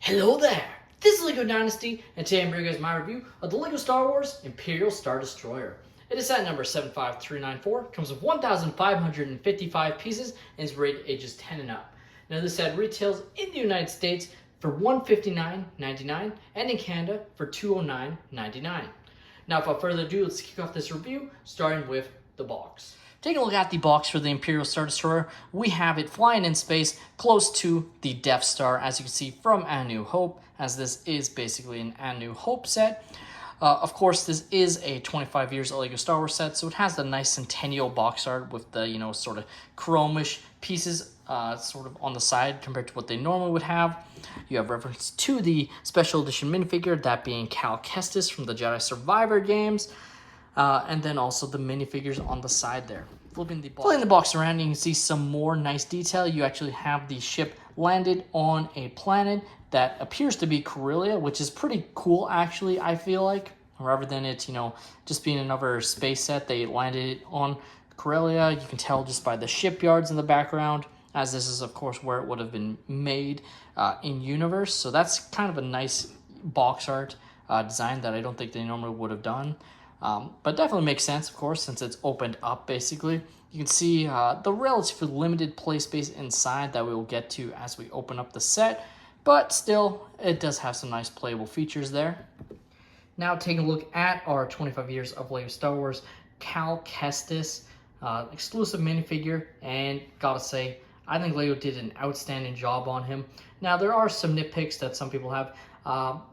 Hello there! This is LEGO Dynasty, and today I'm bringing you guys my review of the LEGO Star Wars Imperial Star Destroyer. It is set number 75394, comes with 1,555 pieces, and is rated ages 10 and up. Now this set retails in the United States for $159.99 and in Canada for $209.99. Now without further ado, let's kick off this review, starting with the box. Taking a look at the box for the Imperial Star Destroyer, we have it flying in space close to the Death Star, as you can see from A New Hope, as this is basically an A New Hope set. Of course, this is a 25 years LEGO Star Wars set, so it has the nice Centennial box art with the, sort of chromish pieces sort of on the side compared to what they normally would have. You have reference to the special edition minifigure, that being Cal Kestis from the Jedi Survivor games. And then also the minifigures on the side there. Flipping the box around, you can see some more nice detail. You actually have the ship landed on a planet that appears to be Corellia, which is pretty cool actually, I feel like. Rather than it, just being another space set, they landed it on Corellia. You can tell just by the shipyards in the background, as this is of course where it would have been made in universe. So that's kind of a nice box art design that I don't think they normally would have done. But definitely makes sense, of course, since it's opened up, basically. You can see the relatively limited play space inside that we will get to as we open up the set. But still, it does have some nice playable features there. Now, taking a look at our 25 years of LEGO Star Wars Cal Kestis exclusive minifigure. And gotta say, I think LEGO did an outstanding job on him. Now, there are some nitpicks that some people have.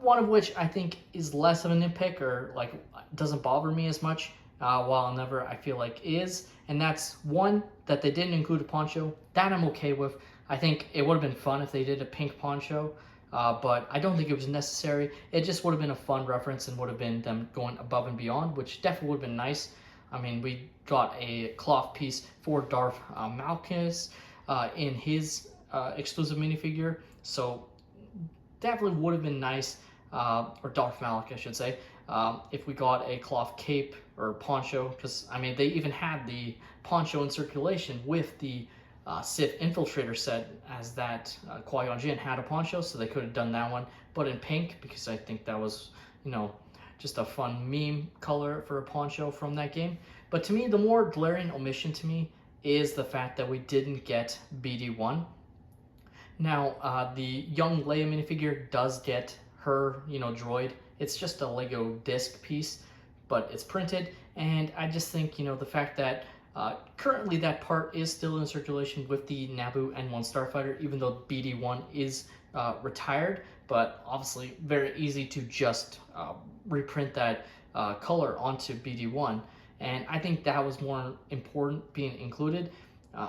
One of which I think is less of a nitpick, or like doesn't bother me as much, while never I feel like is, and that's one, that they didn't include a poncho. That I'm okay with. I think it would have been fun if they did a pink poncho, but I don't think it was necessary. It just would have been a fun reference and would have been them going above and beyond, which definitely would have been nice. I mean, we got a cloth piece for Darth Malkus in his exclusive minifigure, so definitely would have been nice, or Darth Malik, I should say, if we got a cloth cape or poncho, because, I mean, they even had the poncho in circulation with the Sith Infiltrator set, as that Qui-Gon Jinn had a poncho, so they could have done that one, but in pink, because I think that was, just a fun meme color for a poncho from that game. But to me, the more glaring omission to me is the fact that we didn't get BD1. Now, the young Leia minifigure does get her, droid. It's just a Lego disc piece, but it's printed. And I just think, the fact that currently that part is still in circulation with the Naboo N1 Starfighter, even though BD1 is retired, but obviously very easy to just reprint that color onto BD1. And I think that was more important being included.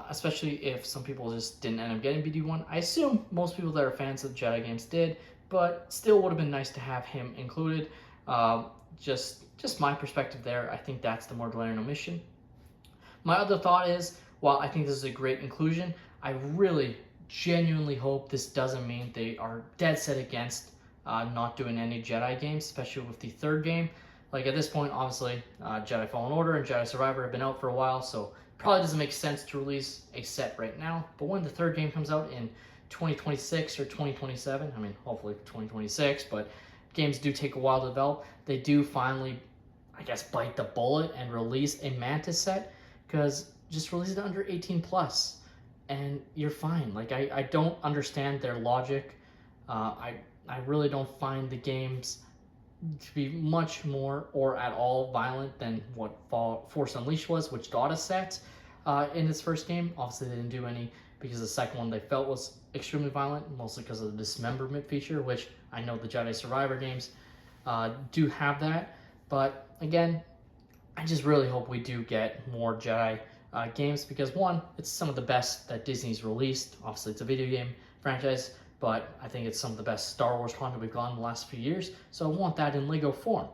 Especially if some people just didn't end up getting BD1. I assume most people that are fans of Jedi games did, but still would have been nice to have him included. Just my perspective there. I think that's the more glaring omission. My other thought is, while I think this is a great inclusion, I really genuinely hope this doesn't mean they are dead set against not doing any Jedi games, especially with the third game. Like at this point, obviously, Jedi Fallen Order and Jedi Survivor have been out for a while, so probably doesn't make sense to release a set right now. But when the third game comes out in 2026 or 2027, I mean, hopefully 2026, but games do take a while to develop. They do finally, I guess, bite the bullet and release a Mantis set, because just release it under 18 plus and you're fine. Like, I don't understand their logic. I really don't find the games to be much more or at all violent than what Force Unleashed was, which got a set in its first game. Obviously, they didn't do any because the second one they felt was extremely violent, mostly because of the dismemberment feature, which I know the Jedi Survivor games do have that. But again, I just really hope we do get more Jedi games, because one, it's some of the best that Disney's released. Obviously, it's a video game franchise, but I think it's some of the best Star Wars content we've gotten in the last few years, so I want that in Lego form.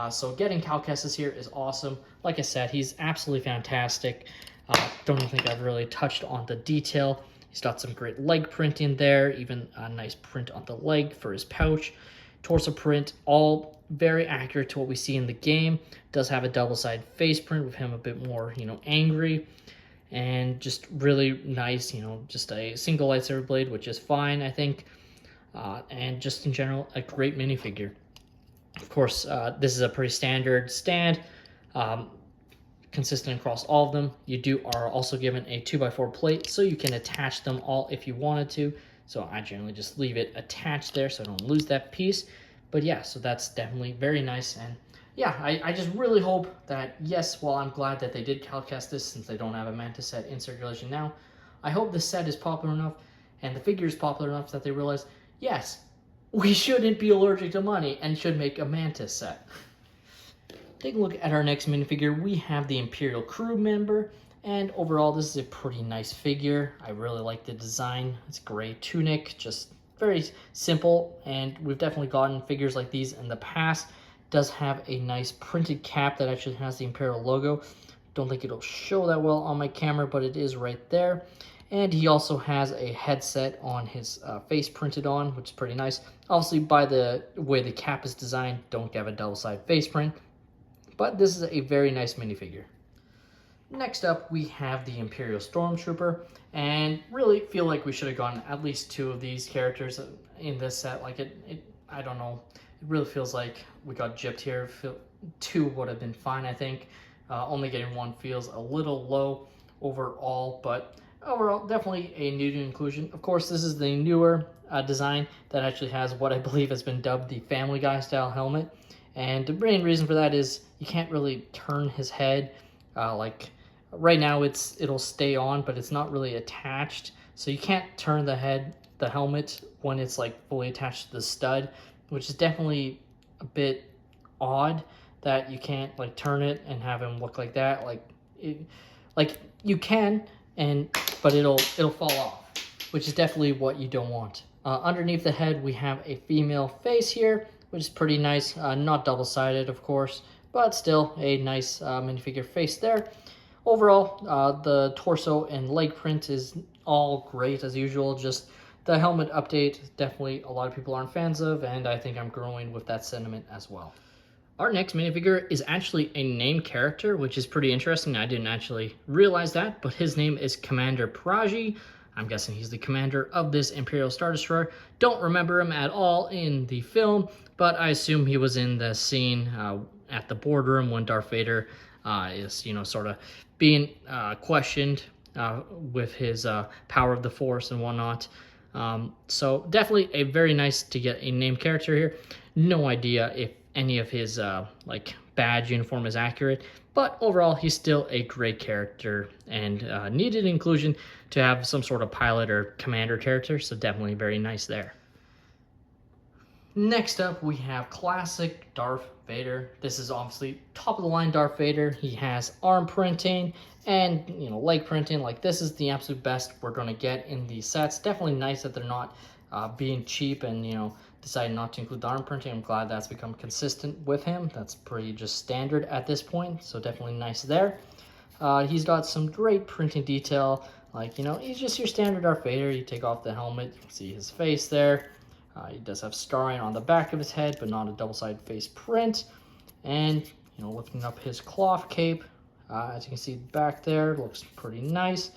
So getting Cal Kestis here is awesome. Like I said, he's absolutely fantastic. Don't even think I've really touched on the detail. He's got some great leg print in there, even a nice print on the leg for his pouch. Torso print, all very accurate to what we see in the game. Does have a double-sided face print with him a bit more, angry. And just really nice, just a single lightsaber blade, which is fine, I think. and just in general, a great minifigure. Of course, this is a pretty standard stand, consistent across all of them. You are also given a 2x4 plate, so you can attach them all if you wanted to. So I generally just leave it attached there so I don't lose that piece. But yeah, so that's definitely very nice. And yeah, I just really hope that, yes, while I'm glad that they did calcast this since they don't have a Mantis set in circulation now, I hope the set is popular enough and the figure is popular enough that they realize, yes, we shouldn't be allergic to money and should make a Mantis set. Taking a look at our next minifigure, we have the Imperial crew member, and overall this is a pretty nice figure. I really like the design. It's gray tunic, just very simple, and we've definitely gotten figures like these in the past. It does have a nice printed cap that actually has the Imperial logo. Don't think it'll show that well on my camera, but it is right there. And he also has a headset on his face printed on, which is pretty nice. Obviously, by the way the cap is designed, don't have a double-sided face print. But this is a very nice minifigure. Next up, we have the Imperial Stormtrooper, and really feel like we should have gotten at least 2 of these characters in this set. Like I don't know, it really feels like we got gypped here. 2 would have been fine, I think. Only getting 1 feels a little low overall, but overall, definitely a new inclusion. Of course, this is the newer design that actually has what I believe has been dubbed the Family Guy style helmet. And the main reason for that is you can't really turn his head. Like right now it'll stay on, but it's not really attached. So you can't turn the helmet when it's like fully attached to the stud, which is definitely a bit odd that you can't like turn it and have him look like that. Like you can, but it'll fall off, which is definitely what you don't want. Underneath the head, we have a female face here, which is pretty nice. Not double-sided, of course, but still a nice minifigure face there. Overall, the torso and leg print is all great as usual. Just the helmet update, definitely a lot of people aren't fans of, and I think I'm growing with that sentiment as well. Our next minifigure is actually a named character, which is pretty interesting. I didn't actually realize that, but his name is Commander Praji. I'm guessing he's the commander of this Imperial Star Destroyer. Don't remember him at all in the film, but I assume he was in the scene at the boardroom when Darth Vader is, sort of being questioned with his power of the Force and whatnot. So definitely a very nice to get a named character here. No idea if any of his badge uniform is accurate, but overall he's still a great character and needed inclusion to have some sort of pilot or commander character, so definitely very nice there. Next up, we have classic Darth Vader. This is obviously top of the line Darth Vader. He has arm printing and leg printing. Like, this is the absolute best we're going to get in these sets. Definitely nice that they're not being cheap and deciding not to include the arm printing. I'm glad that's become consistent with him. That's pretty just standard at this point, so definitely nice there. He's got some great printing detail. Like, he's just your standard Darth Vader. You take off the helmet, you can see his face there. He does have scarring on the back of his head, but not a double-sided face print. And, lifting up his cloth cape, as you can see back there, looks pretty nice.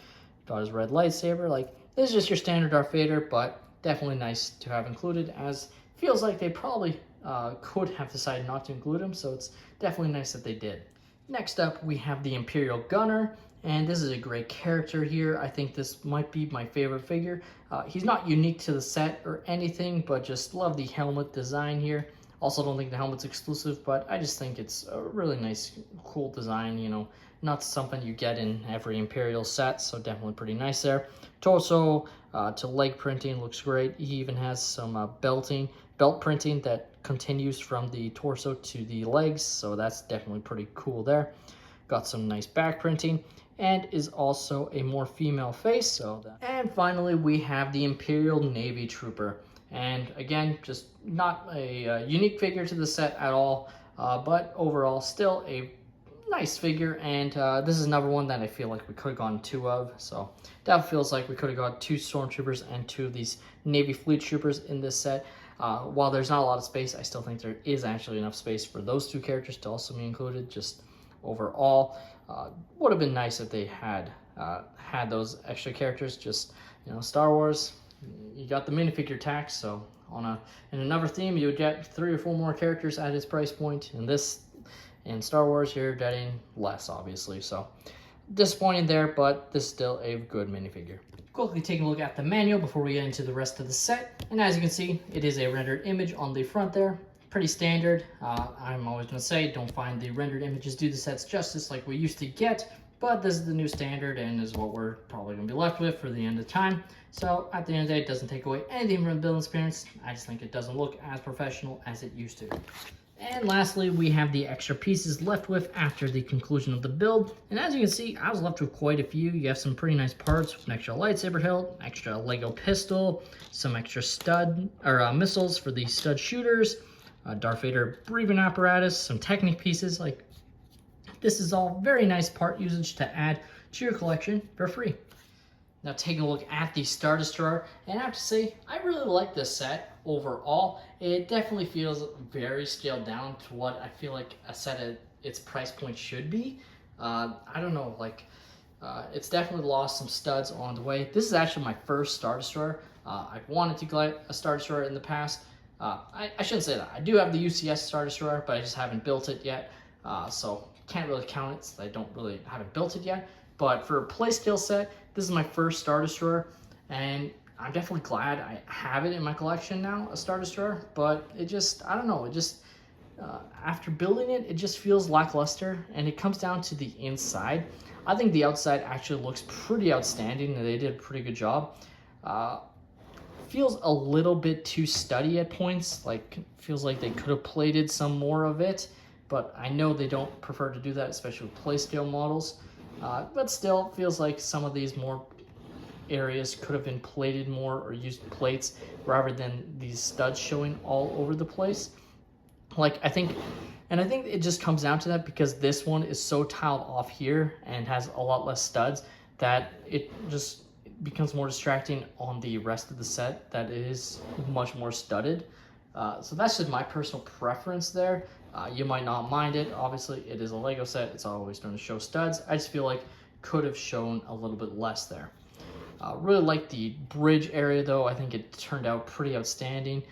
Got his red lightsaber. Like, this is just your standard Darth Vader, but definitely nice to have included, as feels like they probably could have decided not to include him, so it's definitely nice that they did. Next up, we have the Imperial Gunner, and this is a great character here. I think this might be my favorite figure. He's not unique to the set or anything, but just love the helmet design here. Also don't think the helmet's exclusive, but I just think it's a really nice, cool design, not something you get in every Imperial set, so definitely pretty nice there. Torso to leg printing looks great. He even has some belt printing that continues from the torso to the legs, so that's definitely pretty cool there. Got some nice back printing, and is also a more female face. And finally, we have the Imperial Navy Trooper. And again, just not a unique figure to the set at all, but overall still a nice figure. And this is another one that I feel like we could have gotten 2 of. So that feels like we could have got 2 Stormtroopers and 2 of these Navy Fleet Troopers in this set. While there's not a lot of space, I still think there is actually enough space for those 2 characters to also be included. Just overall, would have been nice if they had those extra characters. Just Star Wars, you got the minifigure tax, so in another theme, you would get 3 or 4 more characters at its price point. In Star Wars, you're getting less, obviously. So disappointing there, but this is still a good minifigure. Quickly taking a look at the manual before we get into the rest of the set. And as you can see, it is a rendered image on the front there. Pretty standard. I'm always going to say, don't find the rendered images do the sets justice like we used to get, but this is the new standard and is what we're probably going to be left with for the end of time. So at the end of the day, it doesn't take away anything from the build experience. I just think it doesn't look as professional as it used to. And lastly, we have the extra pieces left with after the conclusion of the build. And as you can see, I was left with quite a few. You have some pretty nice parts, an extra lightsaber hilt, extra Lego pistol, some extra stud or missiles for the stud shooters, Darth Vader breathing apparatus, some Technic pieces. Like, this is all very nice part usage to add to your collection for free. Now taking a look at the Star Destroyer, and I have to say, I really like this set overall. It definitely feels very scaled down to what I feel like a set at its price point should be. I don't know, like, it's definitely lost some studs on the way. This is actually my first Star Destroyer. I've wanted to get a Star Destroyer in the past. I shouldn't say that. I do have the UCS Star Destroyer, but I just haven't built it yet. So can't really count it, so I haven't built it yet. But for a play scale set, this is my first Star Destroyer, and I'm definitely glad I have it in my collection now, a Star Destroyer, but it just, I don't know, it just, after building it, it just feels lackluster, and it comes down to the inside. I think the outside actually looks pretty outstanding, and they did a pretty good job. Feels a little bit too studdy at points, like, feels like they could have plated some more of it, but I know they don't prefer to do that, especially with play scale models. But still, feels like some of these more areas could have been plated more or used plates rather than these studs showing all over the place. Like, I think it just comes down to that because this one is so tiled off here and has a lot less studs that it just becomes more distracting on the rest of the set that is much more studded. So that's just my personal preference there. You might not mind it. Obviously, it is a Lego set. It's always going to show studs. I just feel like could have shown a little bit less there. Really like the bridge area, though. I think it turned out pretty outstanding.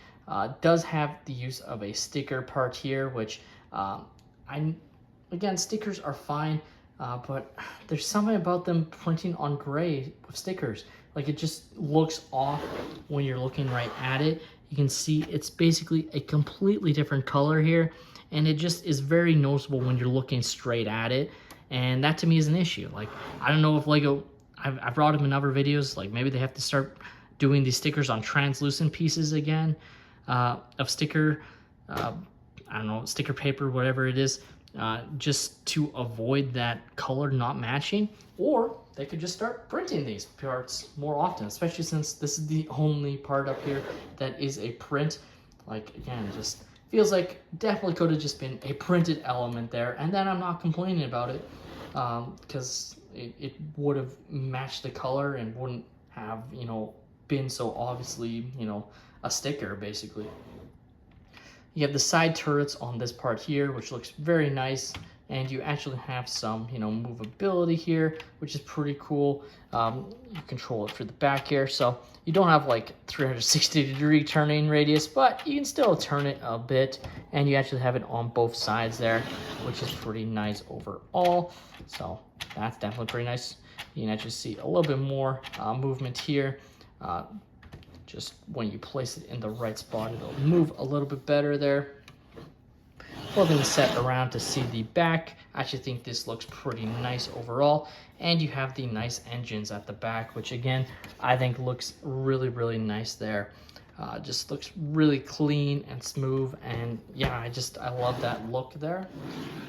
Does have the use of a sticker part here, which again, stickers are fine, but there's something about them printing on gray with stickers. Like, it just looks off when you're looking right at it. You can see it's basically a completely different color here, and it just is very noticeable when you're looking straight at it, and that to me is an issue. Like, I don't know if Lego, I've brought them in other videos, like maybe they have to start doing these stickers on translucent pieces again of sticker, I don't know, sticker paper, whatever it is, just to avoid that color not matching. Or they could just start printing these parts more often, especially since this is the only part up here that is a print. Like, again, just feels like definitely could have just been a printed element there, and then I'm not complaining about it because it would have matched the color and wouldn't have, you know, been so obviously, you know, a sticker basically. You have the side turrets on this part here, which looks very nice, and you actually have some, you know, movability here, which is pretty cool. You control it through the back here, so you don't have like 360-degree turning radius, but you can still turn it a bit, and you actually have it on both sides there, which is pretty nice overall. So that's definitely pretty nice. You can actually see a little bit more movement here. Just when you place it in the right spot, it'll move a little bit better there. Flipping the set around to see the back, I actually think this looks pretty nice overall. And you have the nice engines at the back, which again, I think looks really, really nice there. Just looks really clean and smooth, and yeah, I love that look there.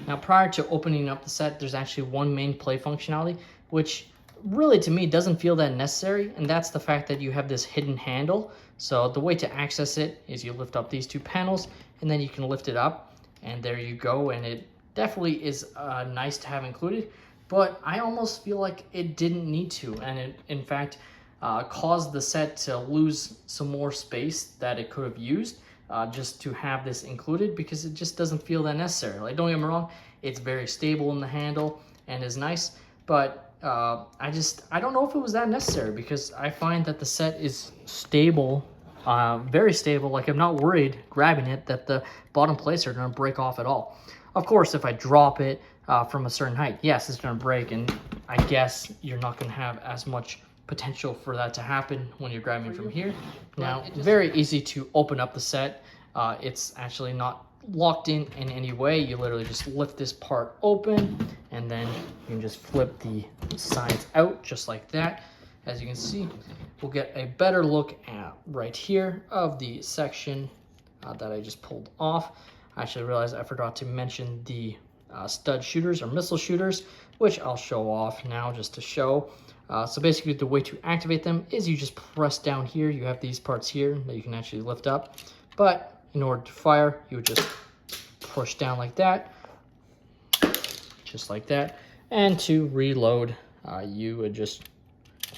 Now, prior to opening up the set, there's actually one main play functionality, which really to me doesn't feel that necessary, and that's the fact that you have this hidden handle. So the way to access it is you lift up these two panels, and then you can lift it up, and there you go. And it definitely is nice to have included, but I almost feel like it didn't need to, and it in fact caused the set to lose some more space that it could have used just to have this included, because it just doesn't feel that necessary. Like, don't get me wrong, it's very stable in the handle and is nice, but I don't know if it was that necessary, because I find that the set is stable very stable. Like, I'm not worried grabbing it that the bottom plates are going to break off at all. Of course, if I drop it from a certain height, yes, it's going to break, and I guess you're not going to have as much potential for that to happen when you're grabbing from here. Now, very easy to open up the set. It's actually not locked in any way. You literally just lift this part open, and then you can just flip the sides out just like that. As you can see, we'll get a better look at right here of the section that I just pulled off. I actually realized I forgot to mention the stud shooters or missile shooters, which I'll show off now just to show. So basically the way to activate them is you just press down here. You have these parts here that you can actually lift up, but in order to fire, you would just push down like that, just like that. And to reload, you would just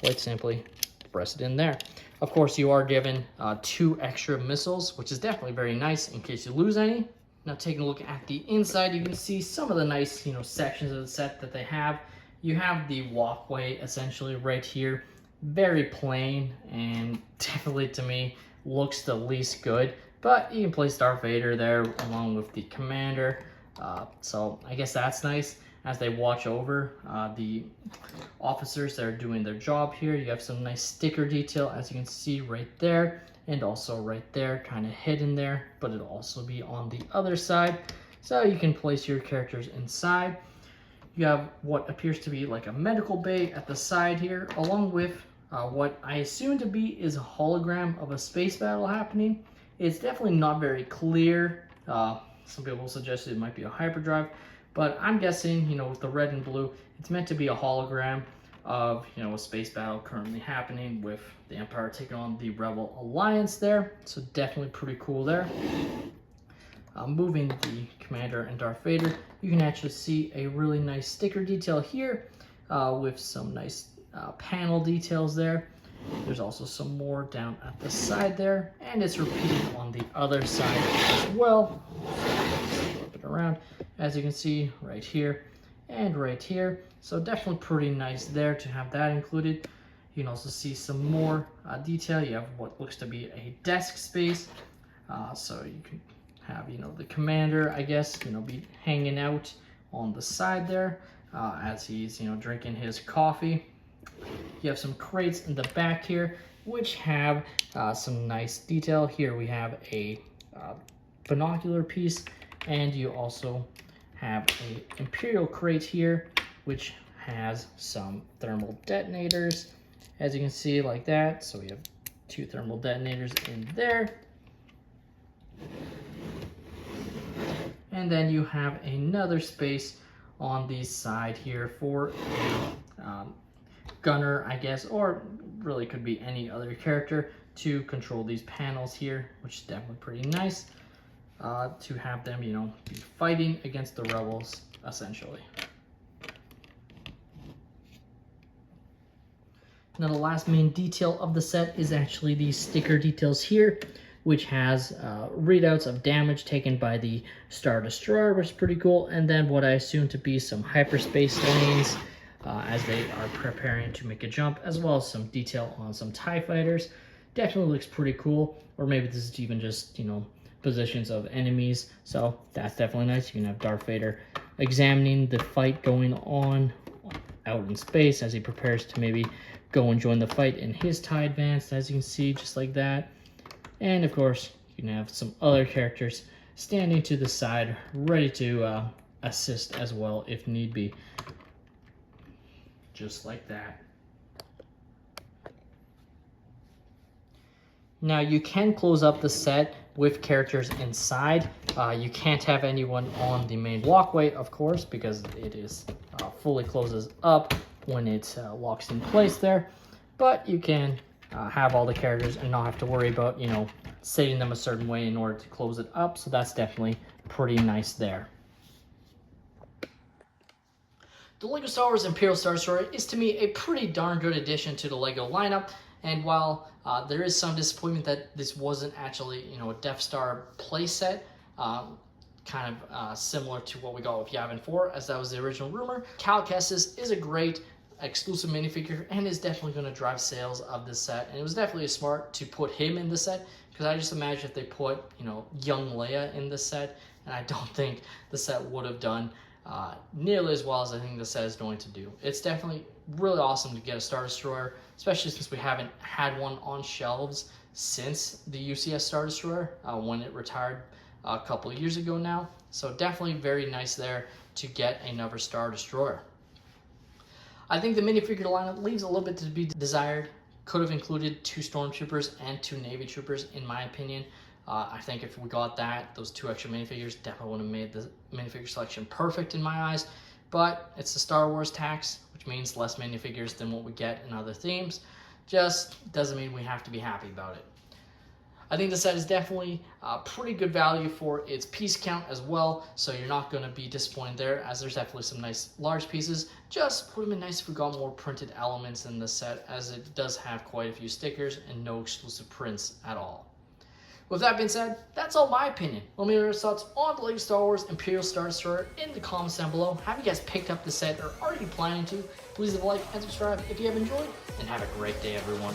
quite simply press it in there. Of course, you are given 2 extra missiles, which is definitely very nice in case you lose any. Now, taking a look at the inside, you can see some of the nice, sections of the set that they have. You have the walkway essentially right here, very plain, and definitely to me looks the least good. But you can place Darth Vader there along with the commander. So I guess that's nice as they watch over the officers that are doing their job here. You have some nice sticker detail, as you can see right there, and also right there, kind of hidden there, but it'll also be on the other side. So you can place your characters inside. You have what appears to be like a medical bay at the side here, along with what I assume to be is a hologram of a space battle happening. It's definitely not very clear. Some people suggested it might be a hyperdrive, but I'm guessing, with the red and blue, it's meant to be a hologram of, a space battle currently happening with the Empire taking on the Rebel Alliance there. So definitely pretty cool there. Moving the commander and Darth Vader, you can actually see a really nice sticker detail here with some nice panel details there. There's also some more down at the side there, and it's repeated on the other side as well. Flip it around, as you can see right here and right here. So definitely pretty nice there to have that included. You can also see some more detail. You have what looks to be a desk space. So you can have, the commander, I guess, be hanging out on the side there as he's, drinking his coffee. You have some crates in the back here, which have some nice detail. Here we have a binocular piece, and you also have a Imperial crate here, which has some thermal detonators, as you can see, like that. So we have 2 thermal detonators in there. And then you have another space on the side here for a gunner, I guess, or really could be any other character to control these panels here, which is definitely pretty nice to have them, be fighting against the rebels, essentially. Now, the last main detail of the set is actually these sticker details here, which has readouts of damage taken by the Star Destroyer, which is pretty cool, and then what I assume to be some hyperspace lanes as they are preparing to make a jump, as well as some detail on some TIE fighters. Definitely looks pretty cool, or maybe this is even just, positions of enemies, so that's definitely nice. You can have Darth Vader examining the fight going on out in space as he prepares to maybe go and join the fight in his TIE Advance, as you can see, just like that. And of course, you can have some other characters standing to the side, ready to assist as well if need be. Just like that. Now, you can close up the set with characters inside. You can't have anyone on the main walkway, of course, because it is fully closes up when it locks in place there. But you can have all the characters and not have to worry about, setting them a certain way in order to close it up. So that's definitely pretty nice there. The LEGO Star Wars Imperial Star Destroyer is, to me, a pretty darn good addition to the LEGO lineup. And while there is some disappointment that this wasn't actually, a Death Star playset, kind of similar to what we got with Yavin 4, as that was the original rumor, Cal Kestis is a great exclusive minifigure and is definitely going to drive sales of this set. And it was definitely smart to put him in the set, because I just imagine if they put, you know, young Leia in the set, and I don't think the set would have done nearly as well as I think the set is going to do. It's definitely really awesome to get a Star Destroyer, especially since we haven't had one on shelves since the UCS Star Destroyer when it retired a couple of years ago now. So definitely very nice there to get another Star Destroyer. I think the minifigure lineup leaves a little bit to be desired. Could have included 2 Stormtroopers and 2 Navy Troopers, in my opinion. I think if we got that, those 2 extra minifigures definitely would have made the minifigure selection perfect in my eyes. But it's the Star Wars tax, which means less minifigures than what we get in other themes. Just doesn't mean we have to be happy about it. I think the set is definitely pretty good value for its piece count as well, so you're not going to be disappointed there, as there's definitely some nice large pieces. Just would have been nice if we got more printed elements in the set, as it does have quite a few stickers and no exclusive prints at all. With that being said, that's all my opinion. Let me know your thoughts on the LEGO Star Wars Imperial Star Destroyer in the comments down below. Have you guys picked up the set, or are you planning to? Please leave a like and subscribe if you have enjoyed, and have a great day, everyone.